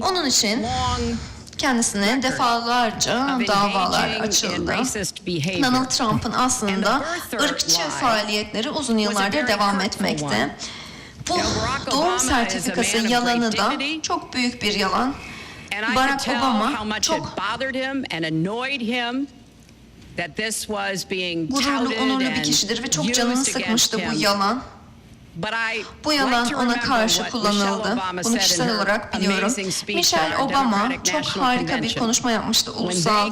Onun için kendisine defalarca davalar açıldı. Donald Trump'ın aslında ırkçı faaliyetleri uzun yıllardır devam etmekte. Bu doğum sertifikası yalanı da çok büyük bir yalan. Barack Obama çok gururlu, onurlu bir kişidir ve çok canını sıkmıştı bu yalan. Bu yalan ona karşı kullanıldı. Bunu kişisel olarak biliyorum. Michelle Obama çok harika bir konuşma yapmıştı ulusal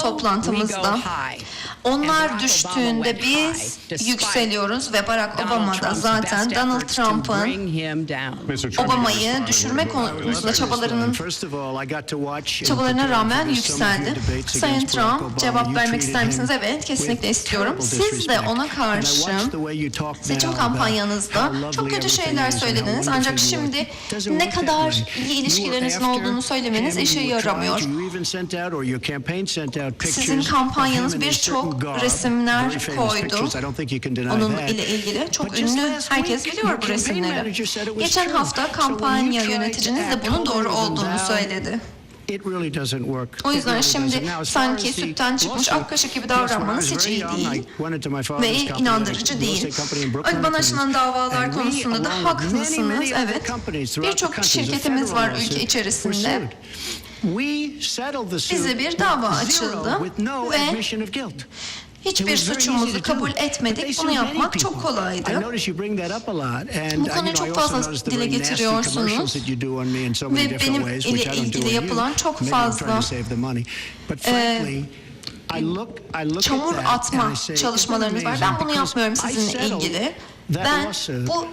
toplantımızda. Onlar düştüğünde biz yükseliyoruz ve Barack Obama da zaten Donald Trump'ın Obama'yı düşürme konusunda çabalarına rağmen yükseldi. Sayın Trump, cevap vermek ister misiniz? Evet, kesinlikle istiyorum. Siz de ona karşı seçim kampanyanızda çok kötü şeyler söylediniz, ancak şimdi ne kadar iyi ilişkilerinizin olduğunu söylemeniz işe yaramıyor. Sizin kampanyanız birçok resimler koydu. Onun ile ilgili çok ünlü, herkes biliyor bu resimleri. Geçen hafta kampanya yöneticiniz de bunun doğru olduğunu söyledi. O yüzden şimdi sanki sütten çıkmış ak kaşık gibi davranmanız hiç iyi değil ve inandırıcı değil. Bana açılan davalar konusunda da haklısınız. Evet, birçok şirketimiz var ülke içerisinde. Bize bir dava açıldı ve hiçbir suçumuzu kabul etmedik. Bunu yapmak çok kolaydı. Bu konuyu çok fazla dile getiriyorsunuz ve benim ile ilgili yapılan çok fazla çamur atma çalışmalarınız var. Ben bunu yapmıyorum sizinle ilgili. Ben bu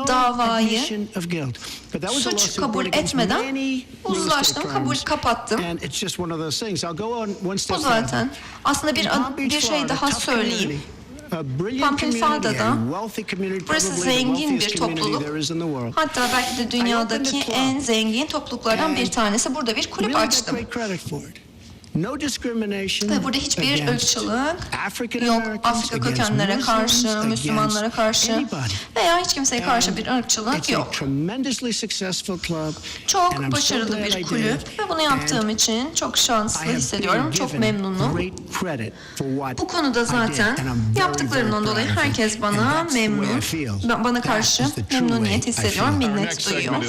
davayı suç kabul etmeden uzlaştım, kapattım. Bu zaten. Aslında bir şey daha söyleyeyim. Pampinfalda'da, burası zengin bir topluluk. Hatta belki de dünyadaki en zengin topluluklardan bir tanesi. Burada bir kulüp açtım. Ve burada hiçbir ırkçılık yok. Afrika kökenlere karşı, Müslümanlara karşı veya hiç kimseye karşı bir ırkçılık yok. Çok başarılı bir kulüp ve bunu yaptığım için çok şanslı hissediyorum, çok memnunum. Bu konuda zaten yaptıklarımdan dolayı herkes bana memnun, bana karşı memnuniyet hissediyor, minnet duyuyor.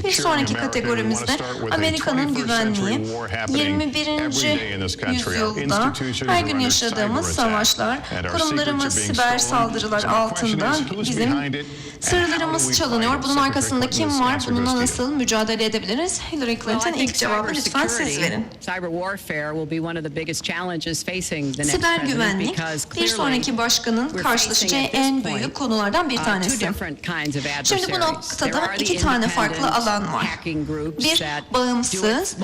Bir sonraki kategorimizde Amerika'nın güvenliği, 21. yüzyılda her gün yaşadığımız savaşlar, kurumlarımız siber saldırılar altında bizim sırlarımız çalınıyor. Bunun arkasında kim var? Bununla nasıl mücadele edebiliriz? Hillary Clinton, ilk cevabı lütfen siz verin. Siber güvenlik bir sonraki başkanın karşılaşacağı en büyük konulardan bir tanesi. Şimdi bu noktada iki tane farklı alan var. Bir, bağımsız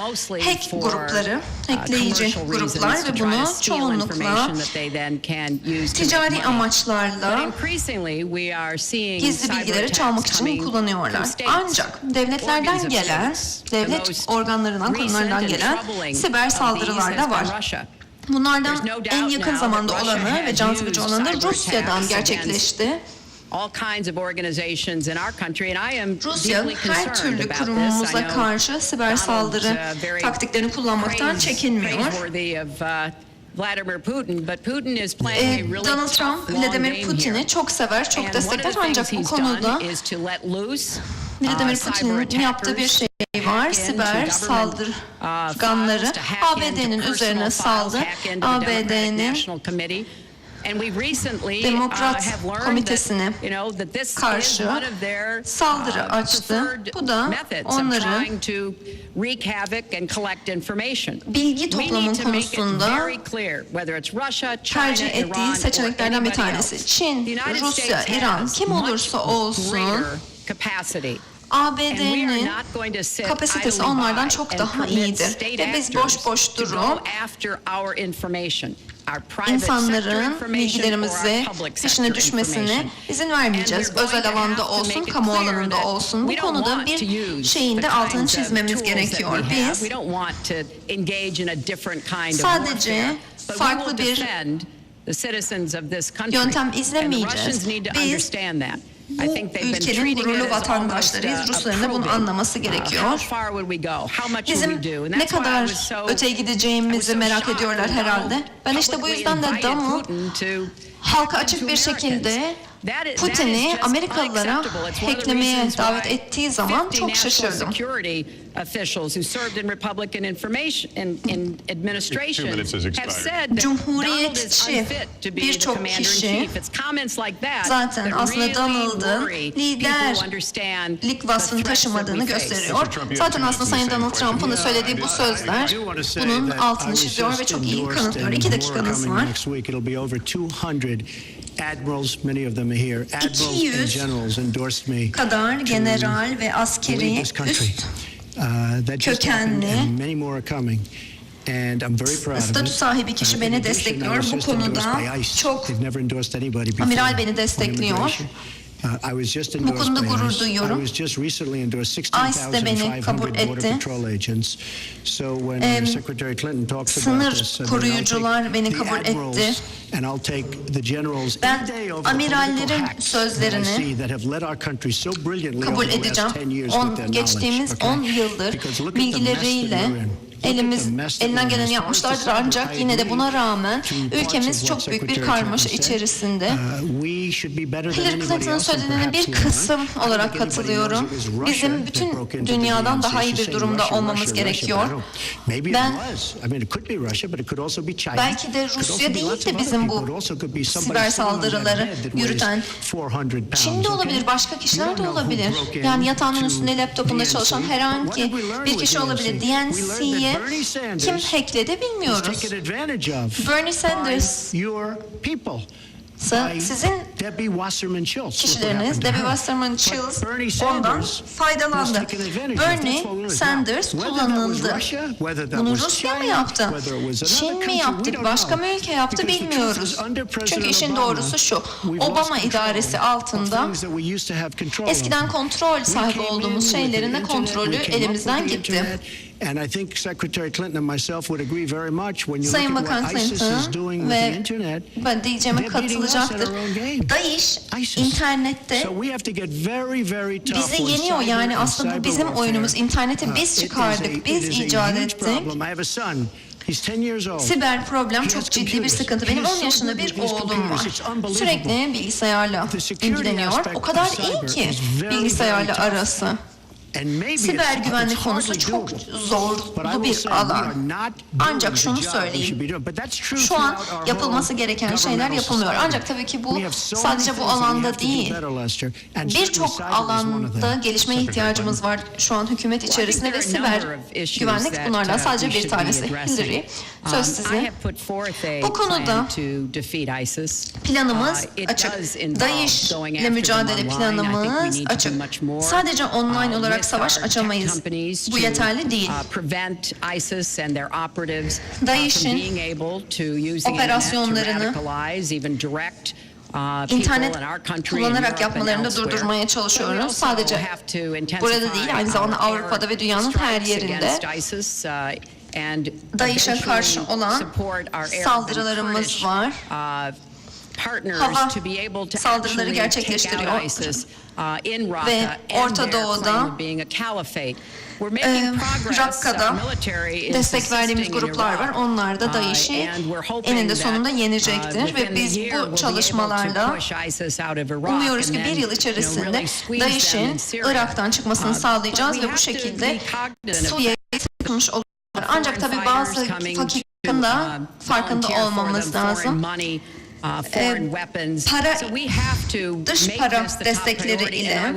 hack grupları, hackleyici gruplar ve bunu çoğunlukla ticari amaçlarla gizli bilgileri çalmak için kullanıyorlar. Ancak devletlerden gelen, devlet organlarından, kurumlarından gelen siber saldırılar da var. Bunlardan en yakın zamanda olanı ve can sıkıcı olanı da Rusya'dan gerçekleşti. Rusya her türlü kurumumuza karşı siber saldırı taktiklerini kullanmaktan çekinmiyor. Donald Trump, Vladimir Putin'i çok sever, çok destekler, ancak bu konuda Vladimir Putin'in yaptığı bir şey var. Siber saldırganları ABD'nin üzerine saldı. ABD'nin Demokrat Komitesi'ne karşı saldırı açtı. Bu da onların bilgi toplama konusunda tercih ettiği seçeneklerden bir tanesi. Çin, Rusya, İran, kim olursa olsun ABD'nin kapasitesi onlardan çok daha iyidir. Ve biz boş boş durup insanların bilgilerimizi peşine düşmesine izin vermeyeceğiz. Özel alanda olsun, kamu alanında olsun. Bu konuda bir şeyin de altını çizmemiz gerekiyor. Biz sadece farklı bir yöntem izlemeyeceğiz. Biz bu ülkenin gururlu vatandaşlarıyız. Rusların da bunu anlaması gerekiyor. Bizim ne kadar öteye gideceğimizi merak ediyorlar herhalde. Ben işte bu yüzden de Donald halka açık bir şekilde Putin'i Amerikalılara hacklemeye davet ettiği zaman çok şaşırdım. Cumhuriyetçi birçok kişi zaten aslında Donald'ın liderlik vasfını taşımadığını gösteriyor. Zaten aslında Sayın Donald Trump'ın da söylediği bu sözler bunun altını çiziyor ve çok iyi kanıtlıyor. 2 dakikanız var. 200 kadar general ve askeri üst kökenli statü sahibi kişi beni destekliyor. Bu konuda çok amiral beni destekliyor. Bu konuda gurur duyuyorum. ICE de beni kabul etti. Sınır koruyucular beni kabul etti. Ben amirallerin sözlerini kabul edeceğim. Geçtiğimiz 10 yıldır bilgileriyle elinden geleni yapmışlardır ancak yine de buna rağmen ülkemiz çok büyük bir karmaşa içerisinde. Hillary Clinton'ın söylediğine bir kısım olarak katılıyorum. Bizim bütün dünyadan daha iyi bir durumda olmamız gerekiyor. Belki de Rusya değil de bizim bu siber saldırıları yürüten Çin de olabilir, başka kişiler de olabilir. Yani yatağının üstünde laptopunda çalışan herhangi bir kişi olabilir. DNC'ye kim hackledi bilmiyoruz. Bernie Sanders sizin kişileriniz, Debbie Wasserman Schultz ondan faydalandı. Bernie Sanders kullanıldı. Bunu Rusya mı yaptı? Çin mi yaptı? Başka bir ülke yaptı bilmiyoruz. Çünkü işin doğrusu şu. Obama idaresi altında eskiden kontrol sahibi olduğumuz şeylerin de kontrolü elimizden gitti. Sayın Bakan Clinton ve ben diyeceğime katılacaktır. DAEŞ internette bizi yeniyor, yani aslında bu bizim oyunumuz. İnterneti biz çıkardık, biz icat ettik. Siber problem çok ciddi bir sıkıntı. Benim 10 yaşında bir oğlum var. Sürekli bilgisayarla ilgileniyor. O kadar iyi ki bilgisayarla arası. Siber güvenlik konusu çok zorlu bir alan. Ancak şunu söyleyeyim. Şu an yapılması gereken şeyler yapılmıyor. Ancak tabii ki bu sadece bu alanda değil. Birçok alanda gelişmeye ihtiyacımız var şu an hükümet içerisinde ve siber güvenlik bunlardan sadece bir tanesi. Hillary, söz size. Bu konuda planımız açık. DAEŞ ile mücadele planımız açık. Sadece online olarak savaş açamayız. Bu yeterli değil. DAEŞ'in operasyonlarını İnternet kullanarak yapmalarını da durdurmaya çalışıyoruz. Sadece burada değil, aynı zamanda Avrupa'da ve dünyanın her yerinde DAEŞ'e karşı olan saldırılarımız var. Hava saldırıları gerçekleştiriyor ve Orta Doğu'da Rakka'da destek verdiğimiz gruplar var. Onlar da DAEŞ'i eninde sonunda yenecektir ve biz bu çalışmalarla umuyoruz ki bir yıl içerisinde DAEŞ'in Irak'tan çıkmasını sağlayacağız ve bu şekilde Suriye'ye tutmuş olacağız. Ancak tabii bazı hakikaten farkında olmamız lazım. Dış para destekleri ile,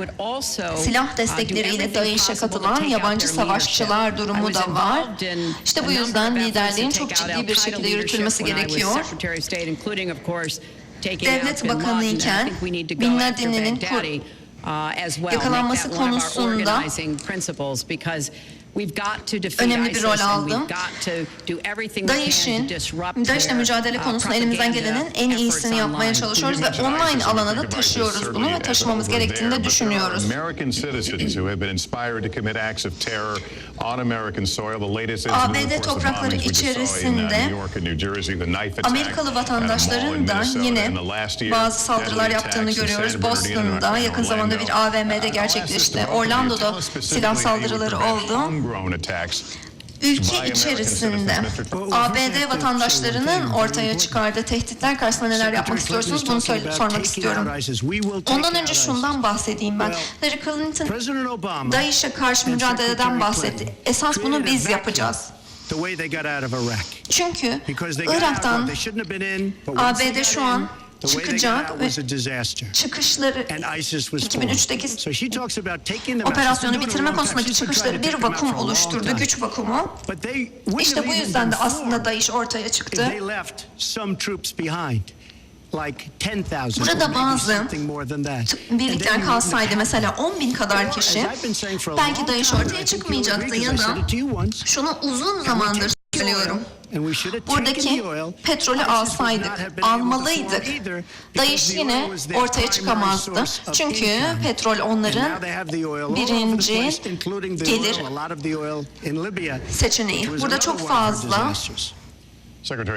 silah destekleri ile DAEŞ'e katılan yabancı savaşçılar durumu da var. İşte bu yüzden liderliğin çok ciddi bir şekilde yürütülmesi gerekiyor. Devlet Bakanı iken Bin Laden'in yakalanması konusunda önemli bir rol aldım. DAEŞ'le mücadele konusunda elimizden gelenin en iyisini yapmaya çalışıyoruz ve online alana da taşıyoruz bunu ve taşımamız gerektiğini de düşünüyoruz. ABD toprakları içerisinde Amerikalı vatandaşların da yine bazı saldırılar yaptığını görüyoruz. Boston'da yakın zamanda bir AVM'de gerçekleşti. Orlando'da silah saldırıları oldu. Ülke içerisinde ABD vatandaşlarının ortaya çıkardığı tehditler karşısında neler yapmak istiyorsunuz? Bunu sormak istiyorum. Ondan önce şundan bahsedeyim ben. Hillary Clinton DAEŞ'e karşı mücadeleden bahsetti. Esas bunu biz yapacağız. Çünkü Irak'tan ABD şu an çıkacak ve çıkışları 2003'teki operasyonu bitirme konusundaki çıkışları bir vakum oluşturdu, güç vakumu. İşte bu yüzden de aslında DAEŞ ortaya çıktı. Burada bazı birlikler kalsaydı, mesela 10.000 kadar kişi, belki DAEŞ ortaya çıkmayacaktı ya da şunu uzun zamandır söylüyorum. Buradaki petrolü almalıydık. DAEŞ yine ortaya çıkamazdı. Çünkü petrol onların birinci gelir seçeneği. Burada çok fazla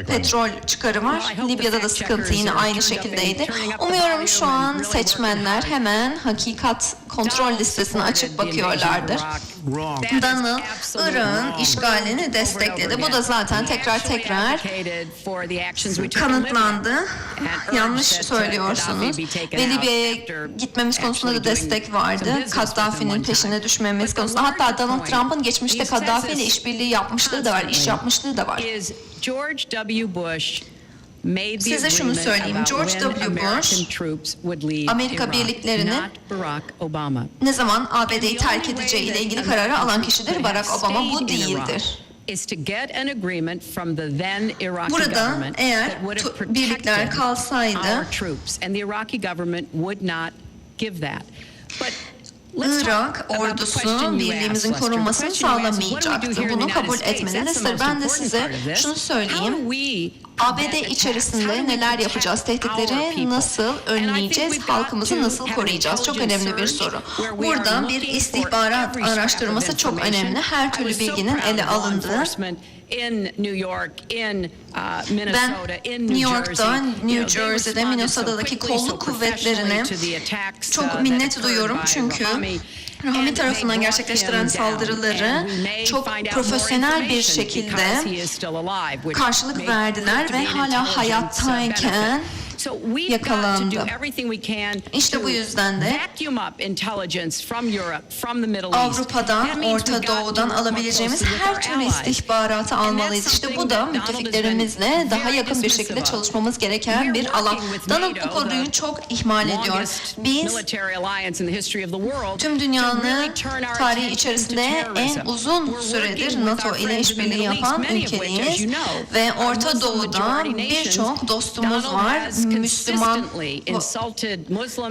petrol çıkarı var. Libya'da da sıkıntı yine aynı şekildeydi. Umuyorum şu an seçmenler hemen hakikat kontrol listesini açıp bakıyorlardır. Donald, Irak'ın işgalini destekledi. Bu da zaten tekrar kanıtlandı. Yanlış söylüyorsunuz. Ve Libya'ya gitmemiz konusunda da destek vardı. Kaddafi'nin peşine düşmemiz konusunda. Hatta Donald Trump'ın geçmişte Kaddafi ile işbirliği yapmışlığı da var, iş yapmışlığı da var. Size şunu söyleyeyim. George W. Bush, Amerika birliklerini ne zaman ABD'yi terk edeceği ile ilgili kararı alan kişidir. Barack Obama bu değildir. Burada eğer birlikler kalsaydı Irak ordusu birliğimizin korunmasını sağlamayacaktı. Bunu kabul etmelisiniz. Ben de size şunu söyleyeyim. ABD içerisinde neler yapacağız? Tehditleri nasıl önleyeceğiz? Halkımızı nasıl koruyacağız? Çok önemli bir soru. Burada bir istihbarat araştırması çok önemli. Her türlü bilginin ele alındığı. Ben New York'ta, New Jersey'de, Minnesota'daki kolluk kuvvetlerine çok minnet duyuyorum çünkü Rahmi tarafından gerçekleştiren saldırıları çok profesyonel bir şekilde karşılık verdiler ve hala hayattayken yakalandı. İşte bu yüzden de Avrupa'dan, Orta Doğu'dan alabileceğimiz her türlü istihbaratı almalıyız. İşte bu da müttefiklerimizle daha yakın bir şekilde çalışmamız gereken bir alan. Donald bu konuyu çok ihmal ediyor. Biz tüm dünyanın tarihi içerisinde en uzun süredir NATO ile işbirliği yapan ülkeyiz ve Orta Doğu'da birçok dostumuz var. Müslüman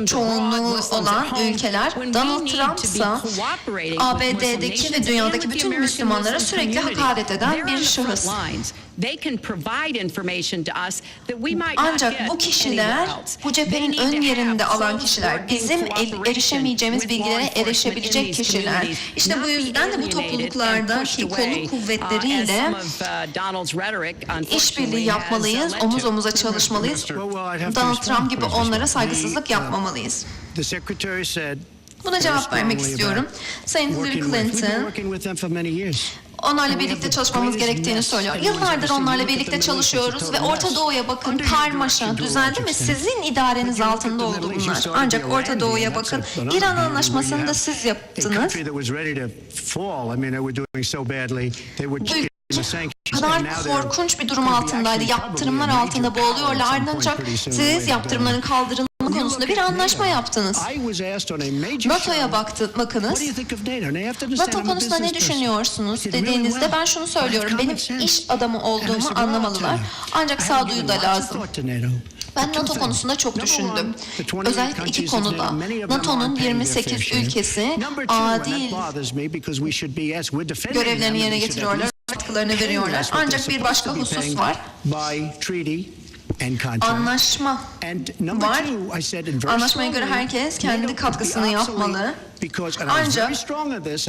çoğunluğu olan ülkeler. Donald Trump ise ABD'deki ve dünyadaki bütün Müslümanlara sürekli hakaret eden bir şahıs. Ancak bu kişiler, bu cephenin ön yerinde alan kişiler, bizim erişemeyeceğimiz bilgilere erişebilecek kişiler. İşte bu yüzden de bu topluluklardaki kolluk kuvvetleriyle işbirliği yapmalıyız, omuz omuza çalışmalıyız. Donald Trump gibi onlara saygısızlık yapmamalıyız. Buna cevap vermek istiyorum. Sayın Hillary Clinton, onlarla birlikte çalışmamız gerektiğini söylüyor. Yıllardır onlarla birlikte çalışıyoruz ve Orta Doğu'ya bakın, karmaşa düzeldi mi? Sizin idareniz altında oldu bunlar. Ancak Orta Doğu'ya bakın, İran anlaşmasını da siz yaptınız. Bu kadar korkunç bir durum altındaydı. Yaptırımlar altında boğuluyorlar. Ancak siz yaptırımların kaldırılması konusunda bir anlaşma yaptınız. NATO'ya bakınız. NATO konusunda ne düşünüyorsunuz dediğinizde ben şunu söylüyorum. Benim iş adamı olduğumu anlamalılar. Ancak sağduyu da lazım. Ben NATO konusunda çok düşündüm. Özellikle iki konuda. NATO'nun 28 ülkesi adil görevlerini yerine getiriyorlar, katkılarını veriyorlar. Ancak bir başka husus var. Anlaşma var. Anlaşmaya göre herkes kendi katkısını yapmalı. Ancak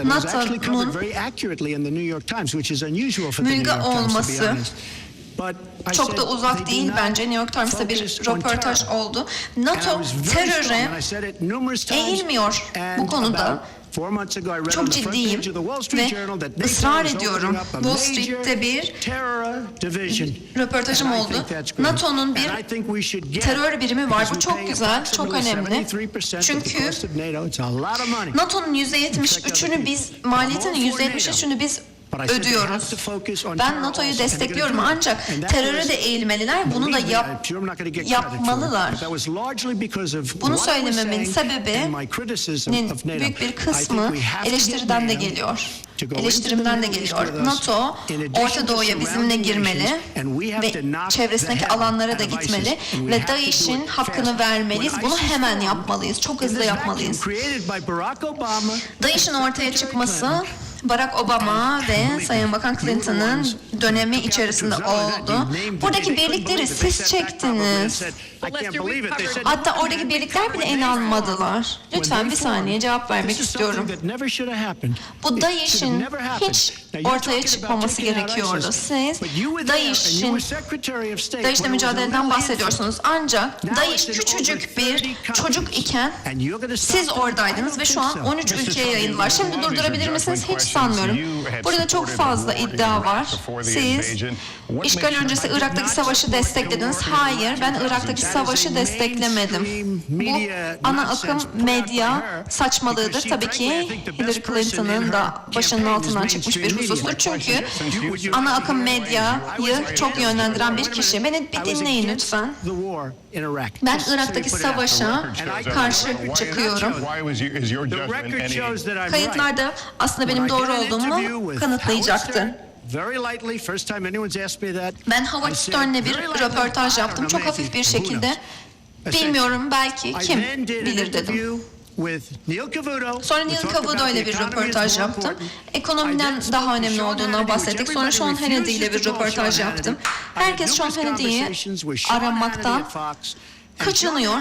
NATO'nun mülga olması çok da uzak değil bence. New York Times'ta bir röportaj oldu. NATO teröre eğilmiyor bu konuda. Çok ciddiyim ve ısrar ediyorum. Wall Street'te bir röportajım oldu. NATO'nun bir terör birimi var. Bu çok güzel, çok önemli. Çünkü NATO'nun %73'ünü biz, maliyetinin %73'ünü biz ödüyoruz. Ben NATO'yu destekliyorum ancak teröre de eğilmeliler, bunu da yapmalılar. Bunu söylememin sebebinin büyük bir kısmı eleştirimden de geliyor. NATO, Orta Doğu'ya bizimle girmeli ve çevresindeki alanlara da gitmeli ve DAEŞ'in hakkını vermeliyiz. Bunu hemen yapmalıyız, çok hızlı yapmalıyız. DAEŞ'in ortaya çıkması Barack Obama ve Sayın Bakan Clinton'ın dönemi içerisinde oldu. Buradaki birlikleri siz çektiniz. Hatta oradaki birlikler bile ele almadılar. Lütfen bir saniye cevap vermek istiyorum. Bu DAEŞ'in hiç ortaya çıkmaması gerekiyordu. Siz DAEŞ'le mücadeleden bahsediyorsunuz. Ancak DAEŞ küçücük bir çocuk iken siz oradaydınız ve şu an 13 ülkeye yayıldılar. Şimdi durdurabilir misiniz? Hiç sanmıyorum. Burada çok fazla iddia var. Siz işgal öncesi Irak'taki savaşı desteklediniz. Hayır, ben Irak'taki savaşı desteklemedim. Bu ana akım medya saçmalığıdır. Tabii ki Hillary Clinton'ın da başının altından çıkmış bir husustur. Çünkü ana akım medyayı çok yönlendiren bir kişi. Beni bir dinleyin lütfen. Ben Irak'taki savaşa karşı çıkıyorum. Kayıtlarda aslında benim doğru olduğumu kanıtlayacaktır. Ben Howard Stern'le bir röportaj yaptım. Çok hafif bir şekilde. Bilmiyorum, belki kim bilir dedim. Sonra Neil Cavuto ile bir röportaj yaptım. Ekonomiden daha önemli olduğundan bahsettik. Sonra Sean Hannity ile bir röportaj yaptım. Herkes Sean Hannity'yi aramaktan kaçınıyor.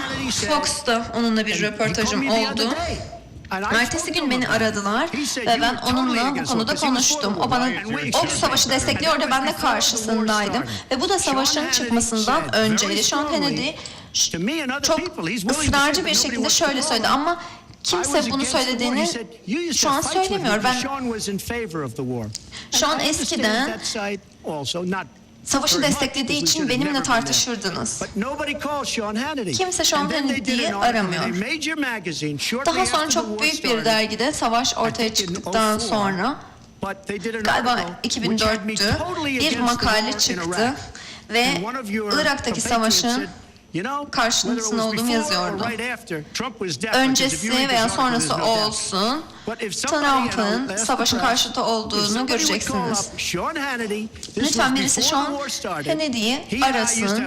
Fox'ta onunla bir röportajım oldu. Ertesi gün beni aradılar ve ben onunla bu konuda konuştum. O savaşı destekliyordu, ben de karşısındaydım. Ve bu da savaşın çıkmasından önceydi. Sean Hannity çok ısrarcı bir şekilde şöyle söyledi ama kimse bunu söylediğini şu an söylemiyor. Sean eskiden savaşı desteklediği için benimle tartışırdınız. Kimse Sean Hannity'yi aramıyor. Daha sonra çok büyük bir dergide savaş ortaya çıktıktan sonra, galiba 2004'tü, bir makale çıktı ve Irak'taki savaşın karşısında olduğumu yazıyordu. Öncesi veya sonrası olsun, Trump'ın savaşın karşıtı olduğunu göreceksiniz. Lütfen birisi Sean Hannity'yi arasın,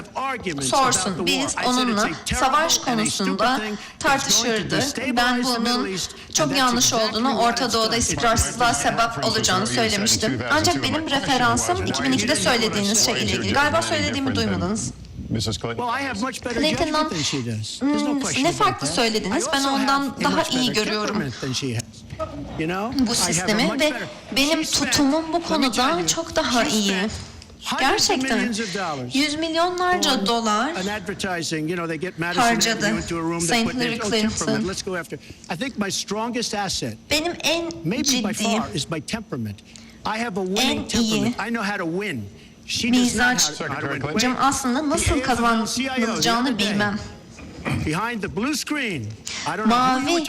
sorsun. Biz onunla savaş konusunda tartışırdık. Ben bunun çok yanlış olduğunu, Orta Doğu'da istikrarsızlığa sebep olacağını söylemiştim. Ancak benim referansım 2002'de söylediğiniz şey ile ilgili. Galiba söylediğimi duymadınız. Clinton'dan ne farklı söylediniz? Ben ondan daha iyi görüyorum bu sistemi ve benim tutumum bu konuda çok daha iyi. Gerçekten yüz milyonlarca dolar harcadı Sayın Hillary Clinton. Benim en ciddi, en iyi mizacım aslında nasıl kazanılacağını bilmem. Mavi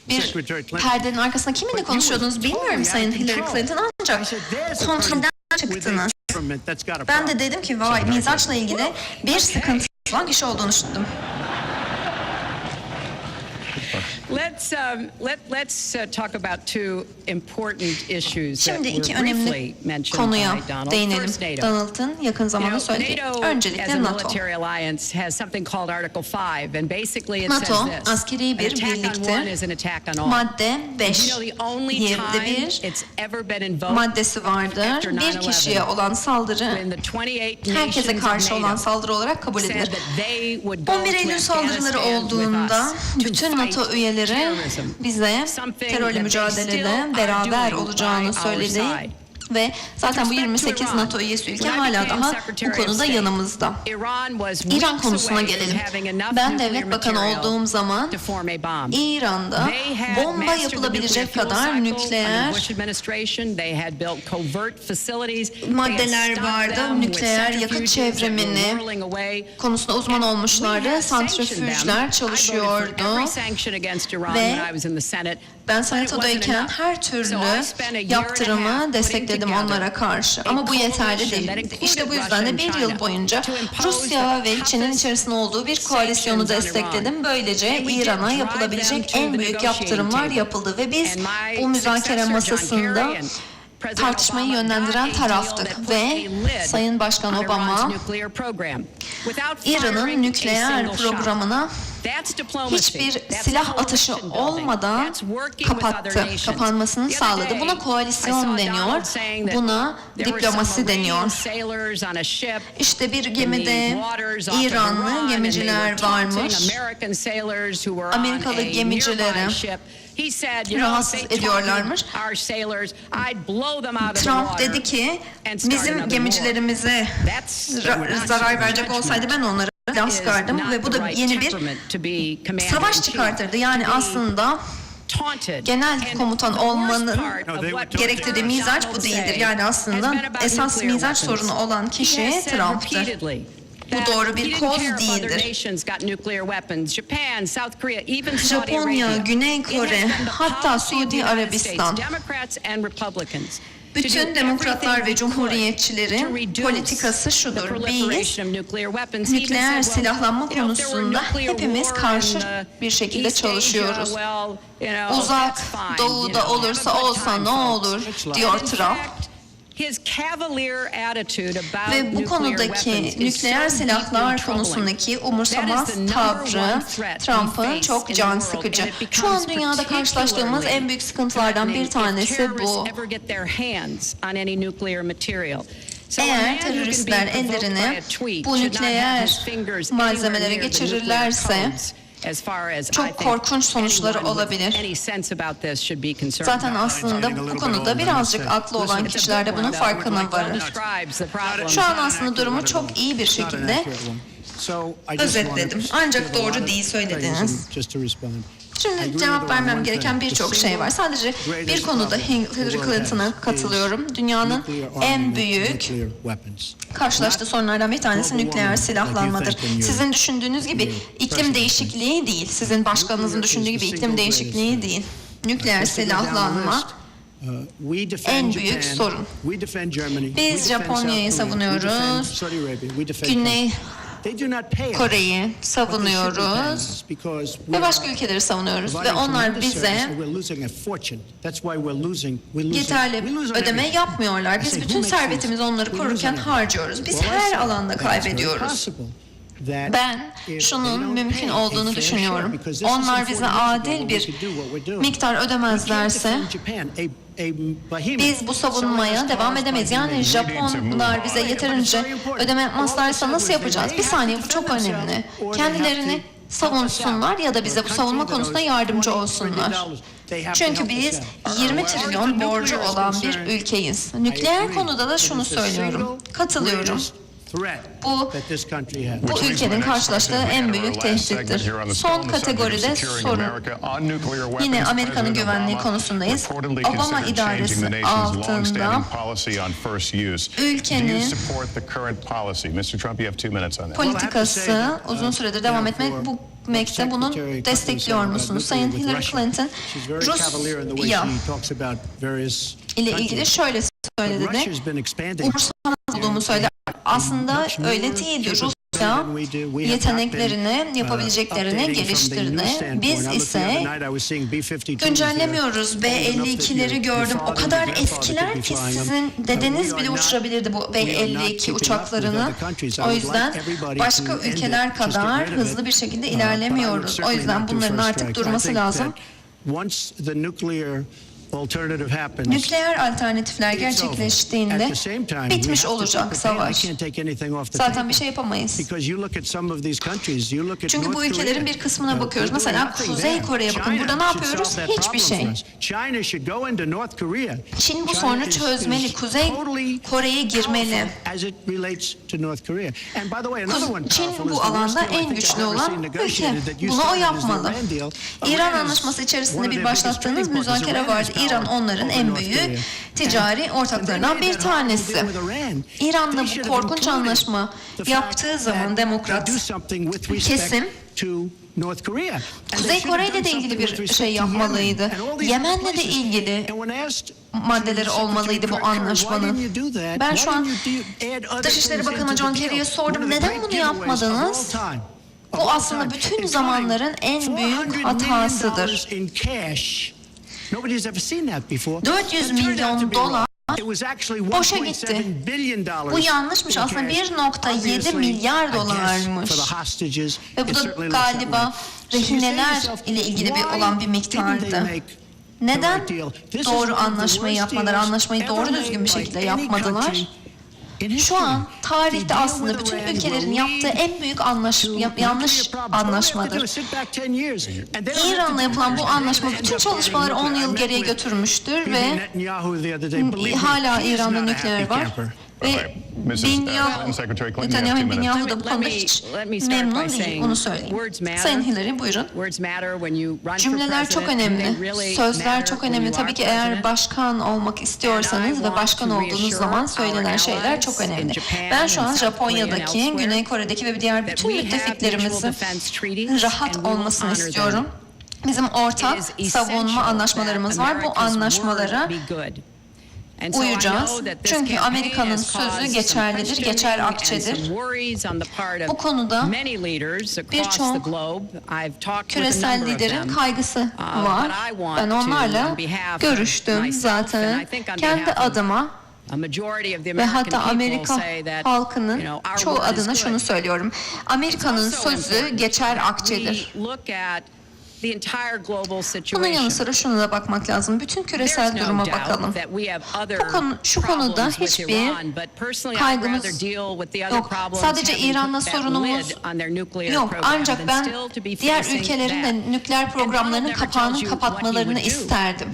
bir perdenin arkasında kiminle konuşuyordunuz bilmiyorum Sayın Hillary Clinton, ancak kontrolden çıktınız. Ben de dedim ki vay, mizaçla ilgili bir sıkıntı olan kişi olduğunu düşündüm. Let's talk about two important issues that Şimdi iki were önemli briefly mentioned konuya by Donald. değinelim. First, NATO. Donald'ın yakın zamanda söylediği. NATO, as Öncelikle a NATO. military alliance, has something called Article 5, and basically it NATO, says this: askeri bir an attack on birliktir. one is an attack on all. Madde 5. You know, the only Yerde time bir it's ever been invoked maddesi vardır. after Bir 9/11, kişiye olan saldırı when the 28 herkese nations karşı of olan NATO saldırı olarak kabul said edilir. that they would go 11 to Eylül saldırıları Afghanistan with olduğunda us to bütün NATO fight üyeleri terrorism. bize terörle mücadelede beraber olacağını söyledi. Ve zaten bu 28 NATO üyesi ülke hala daha bu konuda yanımızda. İran konusuna gelelim. Ben devlet bakanı olduğum zaman İran'da bomba yapılabilecek kadar nükleer maddeler vardı. Nükleer yakıt çevrimini konusunda uzman olmuşlardı. Santrifüjler çalışıyordu. Ve ben senatodayken her türlü yaptırımı destekledim onlara karşı. Ama bu yeterli değildi. İşte bu yüzden de bir yıl boyunca Rusya ve Çin'in içerisinde olduğu bir koalisyonu destekledim. Böylece İran'a yapılabilecek en büyük yaptırımlar yapıldı ve biz bu müzakere masasında tartışmayı yönlendiren taraftık ve Sayın Başkan Obama İran'ın nükleer programına hiçbir silah atışı olmadan kapattı, kapanmasını sağladı. Buna koalisyon deniyor, buna diplomasi deniyor. İşte bir gemide İranlı gemiciler varmış, Amerikalı gemicileri rahatsız ediyorlarmış. Trump dedi ki bizim gemicilerimize zarar verecek olsaydı ben onlara silah sıkardım ve bu da yeni bir savaş çıkartırdı. Yani aslında genel komutan olmanın gerektirdiği mizaç bu değildir. Yani aslında esas mizaç sorunu olan kişi Trump'tır. Bu doğru bir koz değildir. Japonya, Güney Kore, hatta Suudi Arabistan, bütün demokratlar ve cumhuriyetçilerin politikası şudur. Biz nükleer silahlanma konusunda hepimiz karşı bir şekilde çalışıyoruz. Uzak doğuda olursa olsa ne olur diyor Trump. Ve bu konudaki nükleer silahlar konusundaki umursamaz tavrı Trump'ın çok can sıkıcı. Şu an dünyada karşılaştığımız en büyük sıkıntılardan bir tanesi bu. Eğer teröristler ellerini bu nükleer malzemelere geçirirlerse çok korkunç sonuçları olabilir. Zaten aslında bu konuda birazcık aklı olan kişiler de bunun farkına varır. Şu an aslında durumu çok iyi bir şekilde özetledim. Ancak doğru değil söylediniz. Şimdi cevap vermem gereken birçok şey var. Sadece bir konuda Hillary Clinton'a katılıyorum. Dünyanın en büyük karşılaştığı sorunlardan bir tanesi nükleer silahlanmadır. Sizin düşündüğünüz gibi iklim değişikliği değil. Sizin başkanınızın düşündüğü gibi iklim değişikliği değil. Nükleer silahlanma en büyük sorun. Biz Japonya'yı savunuyoruz. Güney Kore'yi savunuyoruz ve başka ülkeleri savunuyoruz ve onlar bize yeterli ödeme yapmıyorlar. Biz bütün servetimizi onları korurken harcıyoruz. Biz her alanda kaybediyoruz. Ben şunun mümkün olduğunu düşünüyorum. Onlar bize adil bir miktar ödemezlerse biz bu savunmaya devam edemeyiz. Yani Japonlar bize yeterince ödeme yapmazlarsa nasıl yapacağız? Bir saniye, bu çok önemli. Kendilerini savunsunlar ya da bize bu savunma konusunda yardımcı olsunlar. Çünkü biz 20 trilyon borcu olan bir ülkeyiz. Nükleer konuda da şunu söylüyorum. Katılıyorum. Bu ülkenin karşılaştığı en büyük tehdittir. Son kategoride sorun. Yine Amerika'nın güvenliği konusundayız. Obama idaresi altında ülkenin politikası uzun süredir devam etmekte. Bunu destekliyor musunuz? Sayın Hillary Clinton, Rusya ile ilgili şöyle söyledi. Umursamaz olduğumu söyledi. Aslında öyle değildi. Rusya yeteneklerini, yapabileceklerini geliştirdi. Biz ise güncellemiyoruz. B-52'leri gördüm. O kadar eskiler ki sizin dedeniz bile uçurabilirdi bu B-52 uçaklarını. O yüzden başka ülkeler kadar hızlı bir şekilde ilerlemiyoruz. O yüzden bunların artık durması lazım. Nükleer alternatifler gerçekleştiğinde bitmiş olacak savaş. Zaten bir şey yapamayız. Çünkü bu ülkelerin bir kısmına bakıyoruz. Mesela Kuzey Kore'ye bakın. Burada ne yapıyoruz? Hiçbir şey. Çin bu sorunu çözmeli. Kuzey Kore'ye girmeli. Çin bu alanda en güçlü olan ülke. Bunu o yapmalı. İran Anlaşması içerisinde bir başlattığınız müzakere vardı. İran onların en büyük ticari ortaklarından bir tanesi. İran'la bu korkunç anlaşma yaptığı zaman demokrat kesim Kuzey Kore ile de ilgili bir şey yapmalıydı. Yemen'le de ilgili maddeleri olmalıydı bu anlaşmanın. Ben şu an Dışişleri Bakanı John Kerry'e sordum. Neden bunu yapmadınız? Bu aslında bütün zamanların en büyük hatasıdır. 400 milyon dolar boşa gitti. Bu yanlışmış, aslında 1,7 milyar dolarmış. Ve bu da galiba rehineler ile ilgili olan bir miktardı. Neden doğru anlaşmayı yapmadılar? Anlaşmayı doğru düzgün bir şekilde yapmadılar. Şu an tarihte aslında bütün ülkelerin yaptığı en büyük yanlış anlaşmadır. İran'la yapılan bu anlaşma bütün çalışmaları 10 yıl geriye götürmüştür ve hala İran'da nükleer var. Ve Netanyahu da bu konuda hiç memnun değil, onu söyleyeyim. Sayın Hillary, buyurun. Cümleler çok önemli, sözler çok önemli. Tabii ki eğer başkan olmak istiyorsanız ve başkan olduğunuz zaman söylenen şeyler çok önemli. Ben şu an Japonya'daki, Güney Kore'deki ve diğer bütün müttefiklerimizin rahat olmasını istiyorum. Bizim ortak savunma anlaşmalarımız var. Bu anlaşmalara uyacağız. Çünkü Amerika'nın sözü geçerlidir, geçer akçedir. Bu konuda birçok küresel liderin kaygısı var. Ben onlarla görüştüm zaten. Kendi adıma ve hatta Amerika halkının çoğu adına şunu söylüyorum. Amerika'nın sözü geçer akçedir. Bunun yanı sıra şuna da bakmak lazım. Bütün küresel duruma bakalım. Şu konuda hiçbir kaygımız yok. Sadece İran'la sorunumuz yok. Ancak ben diğer ülkelerin de nükleer programlarının kapağının kapatmalarını isterdim.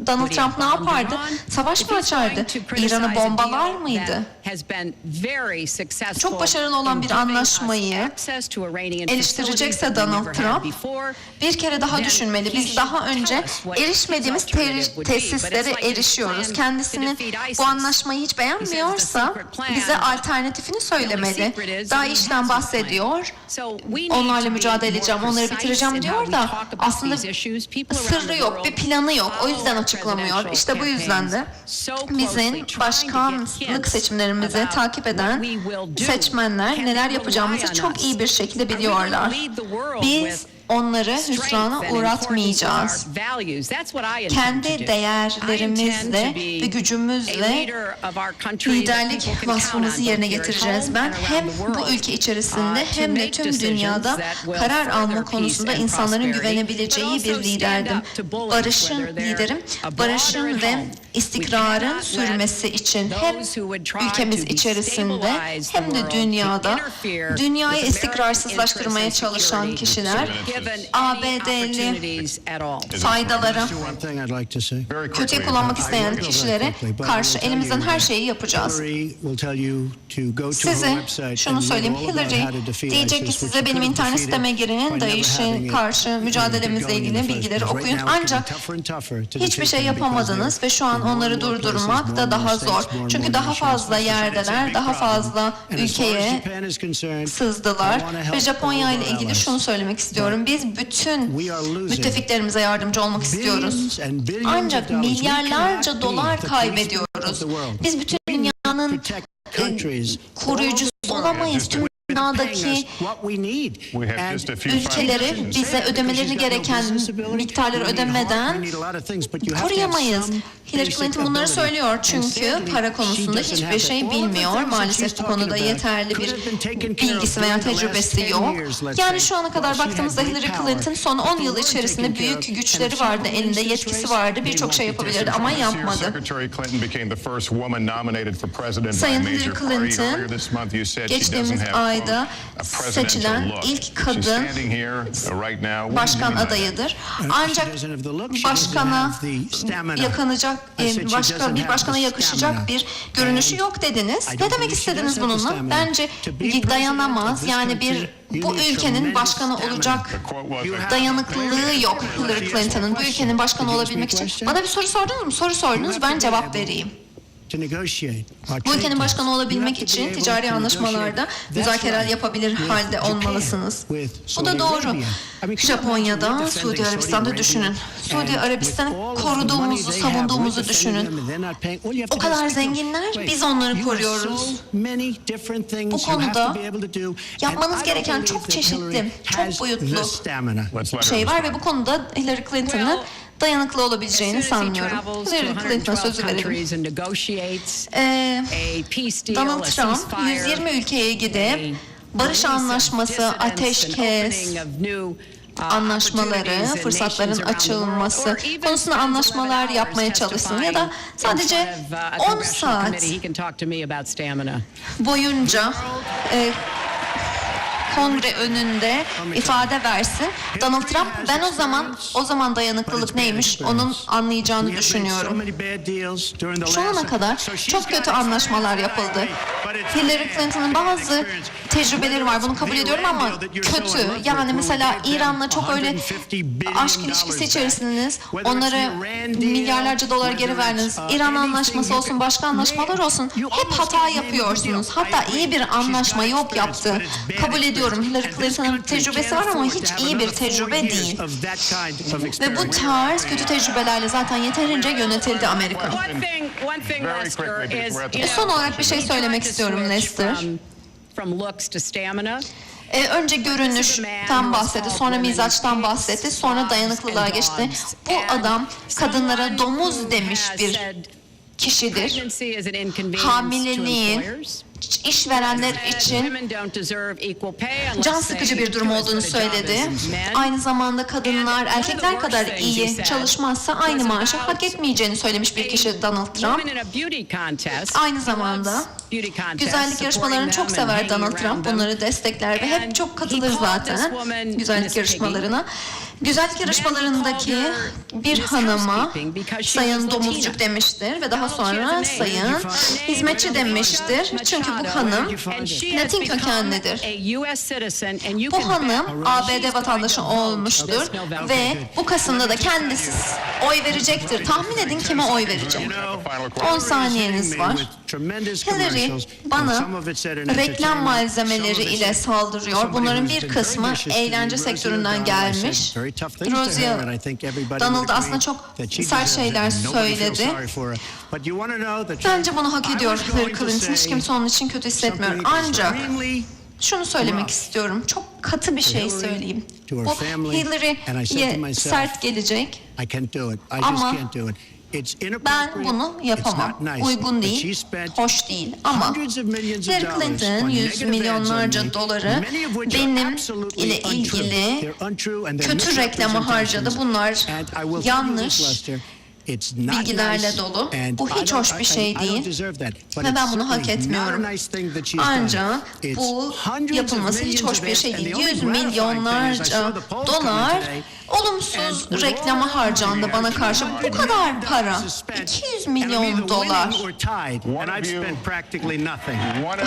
Donald Trump ne yapardı? Savaş mı açardı? İran'ı bombalar mıydı? Çok başarılı olan bir anlaşmayı eleştirecekse Donald Trump bir kere daha düşünmeli. Biz daha önce erişmediğimiz tesislere erişiyoruz. Kendisini bu anlaşmayı hiç beğenmiyorsa bize alternatifini söylemeli. Daha işten bahsediyor. Onlarla mücadele edeceğim, onları bitireceğim diyor da aslında sırrı yok, bir planı yok. O yüzden açıklamıyor. İşte bu yüzden de bizim başkanlık seçimlerimizi takip eden seçmenler neler yapacağımızı çok iyi bir şekilde biliyorlar. Biz onları hüsrana uğratmayacağız. Kendi değerlerimizle ve gücümüzle liderlik vasfımızı yerine getireceğiz. Ben hem bu ülke içerisinde hem de tüm dünyada karar alma konusunda insanların güvenebileceği bir liderdim. Barışın liderim. Barışın ve istikrarın sürmesi için hem ülkemiz içerisinde hem de dünyada dünyayı istikrarsızlaştırmaya çalışan kişiler ABD'li faydalara kötüye kullanmak isteyen kişilere karşı elimizden her şeyi yapacağız. Size şunu söyleyeyim, Hillary diyecek ki size benim internet siteme girin, DAEŞ'e karşı mücadelemizle ilgili bilgileri okuyun. Ancak hiçbir şey yapamadınız ve şu an onları durdurmak da daha zor. Çünkü daha fazla yerdeler, daha fazla ülkeye sızdılar ve Japonya ile ilgili şunu söylemek istiyorum. Biz bütün müttefiklerimize yardımcı olmak istiyoruz. Ancak milyarlarca dolar kaybediyoruz. Biz bütün dünyanın koruyucusu olamayız. Tüm dünyadaki ülkeleri bize ödemeleri gereken miktarları ödemeden koruyamayız. Hillary Clinton bunları söylüyor çünkü para konusunda hiçbir şey bilmiyor. Maalesef bu konuda yeterli bir bilgisi veya tecrübesi yok. Yani şu ana kadar baktığımızda Hillary Clinton son 10 yıl içerisinde büyük güçleri vardı, elinde yetkisi vardı, birçok şey yapabilirdi ama yapmadı. Sayın Hillary Clinton geçtiğimiz ayda seçilen ilk kadın başkan adayıdır. Ancak başkana yakışacak bir görünüşü yok dediniz. Ne demek istediniz bununla? Bence dayanamaz. Yani bu ülkenin başkanı olacak dayanıklılığı yok Hillary Clinton'ın. Bu ülkenin başkanı olabilmek için. Bana bir soru sordunuz mu? Soru sordunuz, ben cevap vereyim. Bu ülkenin başkanı olabilmek için ticari anlaşmalarda müzakereler yapabilir halde olmalısınız. Bu da doğru. Japonya'da, Suudi Arabistan'da düşünün. Suudi Arabistan'ı koruduğumuzu, savunduğumuzu düşünün. O kadar zenginler, biz onları koruyoruz. Bu konuda yapmanız gereken çok çeşitli, çok boyutlu şey var ve bu konuda Hillary Clinton'ı dayanıklı olabileceğini sanmıyorum. Hillary Clinton'a sözü verelim. Donald Trump 120 ülkeye gidip barış anlaşması, ateşkes anlaşmaları, fırsatların açılması konusunda anlaşmalar yapmaya çalışsın ya da sadece 10 saat boyunca kongre önünde ifade versin. Donald Trump, ben o zaman dayanıklılık neymiş onun anlayacağını düşünüyorum. Şu ana kadar çok kötü anlaşmalar yapıldı. Hillary Clinton'ın bazı tecrübeleri var, bunu kabul ediyorum ama kötü. Yani mesela İran'la çok öyle aşk ilişkisi içerisindiniz. Onlara milyarlarca dolar geri verdiniz. İran anlaşması olsun, başka anlaşmalar olsun. Hep hata yapıyorsunuz. Hatta iyi bir anlaşma yok yaptı. Kabul ediyorum. Hillary Clinton'ın tecrübesi var ama hiç iyi bir tecrübe değil. Ve bu tarz kötü tecrübelerle zaten yeterince yönetildi Amerika. Son olarak bir şey söylemek istiyorum Lester. Önce görünüşten bahsetti, sonra mizaçtan bahsetti, sonra dayanıklılığa geçti. Bu adam kadınlara domuz demiş bir kişidir. Hamileliğin işverenler için can sıkıcı bir durum olduğunu söyledi. Aynı zamanda kadınlar erkekler kadar iyi çalışmazsa aynı maaşı hak etmeyeceğini söylemiş bir kişi Donald Trump. Aynı zamanda güzellik yarışmalarını çok sever Donald Trump. Bunları destekler ve hep çok katılır zaten güzellik yarışmalarına. Güzellik yarışmalarındaki bir hanıma sayın domuzcuk demiştir ve daha sonra sayın hizmetçi demiştir. Çünkü bu hanım Latin kökenlidir. Bu hanım ABD vatandaşı olmuştur ve bu Kasım'da da kendisi oy verecektir. Tahmin edin kime oy verecek? 10 saniyeniz var. Hillary bana reklam malzemeleri ile saldırıyor. Bunların bir kısmı eğlence sektöründen gelmiş. Rosie, Donald aslında çok sert şeyler söyledi. Bence bunu hak ediyor Hillary Clinton. Hiç kimse onun için kötü hissetmiyor. Ancak şunu söylemek istiyorum. Çok katı bir şey söyleyeyim. Bu Hillary'ye sert gelecek ama ben bunu yapamam. Uygun değil, hoş değil. Ama Hillary Clinton 100 milyonlarca doları benim ile ilgili kötü reklamı harcadı. Bunlar yanlış bilgilerle dolu. Bu hiç hoş bir şey değil ve ben bunu hak etmiyorum. Ancak bu yapılması hiç hoş bir şey değil. 100 milyonlarca dolar olumsuz reklama harcandı bana karşı. Bu kadar para. 200 milyon dolar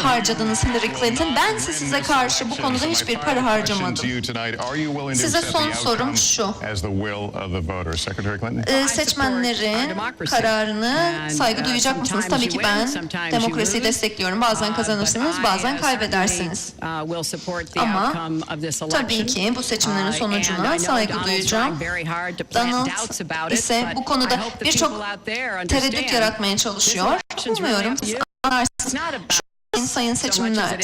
harcadınız Hillary Clinton. Ben size karşı bu konuda hiçbir para harcamadım. Size son sorum şu. Seçmenlerin kararını saygı duyacak mısınız? Tabii ki ben demokrasiyi destekliyorum. Bazen kazanırsınız, bazen kaybedersiniz. Ama tabii ki bu seçimlerin sonucuna saygı duyacağım. Donald ise bu konuda birçok tereddüt yaratmaya çalışıyor. Umuyorum siz anlarsınız. sayın seçmenler,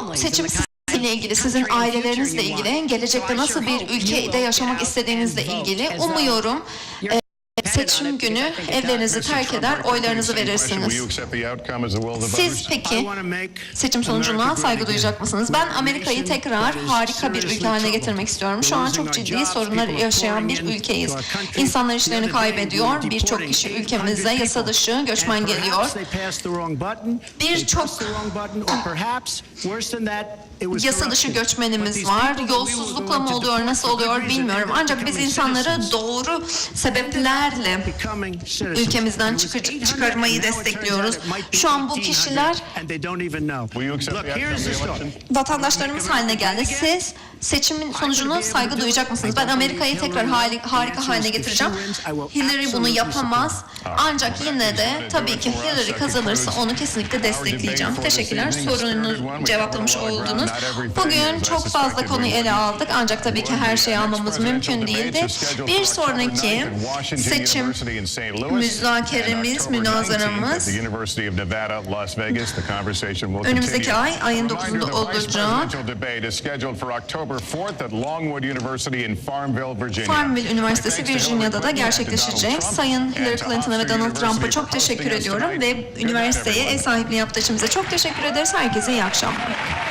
bu seçim sizinle ilgili, sizin ailelerinizle ilgili, gelecekte nasıl bir ülkede yaşamak istediğinizle ilgili. Umuyorum seçim günü evlerinizi terk eder, oylarınızı verirsiniz. Siz peki seçim sonucuna saygı duyacak mısınız? Ben Amerika'yı tekrar harika bir ülke haline getirmek istiyorum. Şu an çok ciddi sorunlar yaşayan bir ülkeyiz. İnsanlar işlerini kaybediyor. Birçok kişi ülkemize yasa dışı göçmen geliyor. Birçok yasa dışı göçmenimiz var. Yolsuzlukla mı oluyor, nasıl oluyor bilmiyorum. Ancak biz insanları doğru sebeplerle ülkemizden çıkarmayı destekliyoruz. Şu an bu kişiler vatandaşlarımız haline geldi. Siz seçimin sonucuna saygı duyacak mısınız? Ben Amerika'yı tekrar harika haline getireceğim. Hillary bunu yapamaz. Ancak yine de tabii ki Hillary kazanırsa onu kesinlikle destekleyeceğim. Teşekkürler. Sorunu cevaplamış oldunuz. Bugün çok fazla konuyu ele aldık. Ancak tabii ki her şeyi almamız mümkün değildi. Bir sonraki seçim müzakeremiz, münazaramız önümüzdeki ayın 9'unda olacak. Farmville Üniversitesi Virginia'da da gerçekleşecek. Sayın Hillary Clinton'a ve Donald Trump'a çok teşekkür ediyorum ve üniversiteye ev sahipliği yaptığı için bize çok teşekkür ederiz. Herkese iyi akşamlar.